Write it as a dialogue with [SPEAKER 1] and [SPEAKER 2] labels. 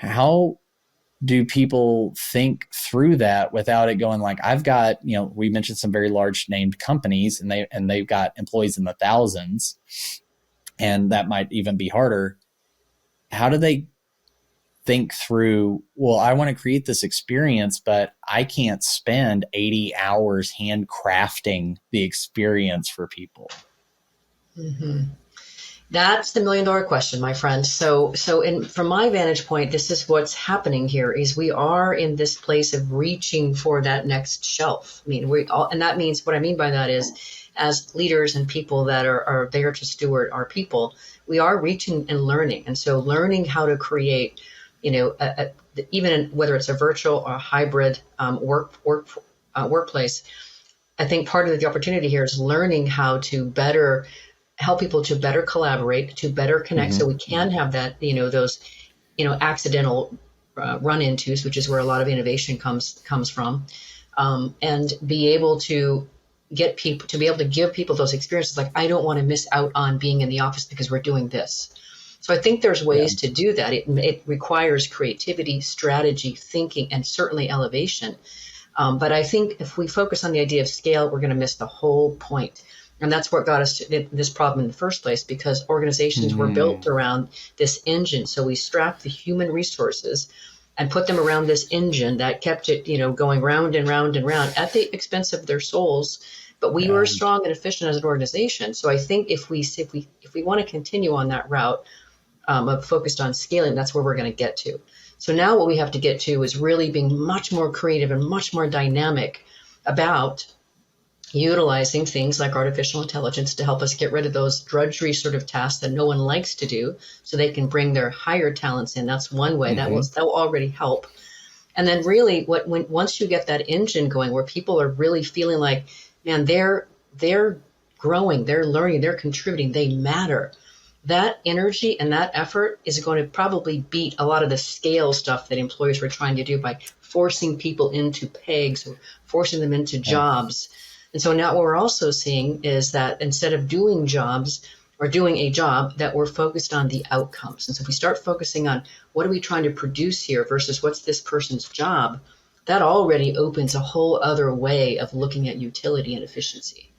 [SPEAKER 1] how do people think through that without it going like, I've got, we mentioned some very large named companies, and they've got employees in the thousands, and that might even be harder. How do they think through, well, I want to create this experience, but I can't spend 80 hours handcrafting the experience for people?
[SPEAKER 2] Hmm. That's the million dollar question, my friend. From my vantage point, this is what's happening here is we are in this place of reaching for that next shelf. I mean, we all, and that means what I mean by that is as leaders and people that are there to steward our people, we are reaching and learning. And so learning how to create, even whether it's a virtual or a hybrid workplace, I think part of the opportunity here is learning how to better help people to better collaborate, to better connect, so we can have that, those, accidental run-intos, which is where a lot of innovation comes from, and be able to get people to be able to give people those experiences. Like, I don't want to miss out on being in the office because we're doing this. So I think there's
[SPEAKER 1] Yeah.
[SPEAKER 2] ways to do that. It requires creativity, strategy, thinking, and certainly elevation. But I think if we focus on the idea of scale, we're going to miss the whole point. And that's what got us to this problem in the first place, because organizations were built around this engine. So we strapped the human resources and put them around this engine that kept it, going round and round and round at the expense of their souls. But we were strong and efficient as an organization. So I think if we want to continue on that route of focused on scaling, that's where we're going to get to. So now what we have to get to is really being much more creative and much more dynamic about utilizing things like artificial intelligence to help us get rid of those drudgery sort of tasks that no one likes to do, so they can bring their higher talents in. That's one way that will already help. And then really once you get that engine going where people are really feeling like, man, they're growing, they're learning, they're contributing, they matter. That energy and that effort is going to probably beat a lot of the scale stuff that employers were trying to do by forcing people into pegs or forcing them into jobs. And so now what we're also seeing is that instead of doing jobs or doing a job, that we're focused on the outcomes. And so if we start focusing on what are we trying to produce here versus what's this person's job, that already opens a whole other way of looking at utility and efficiency.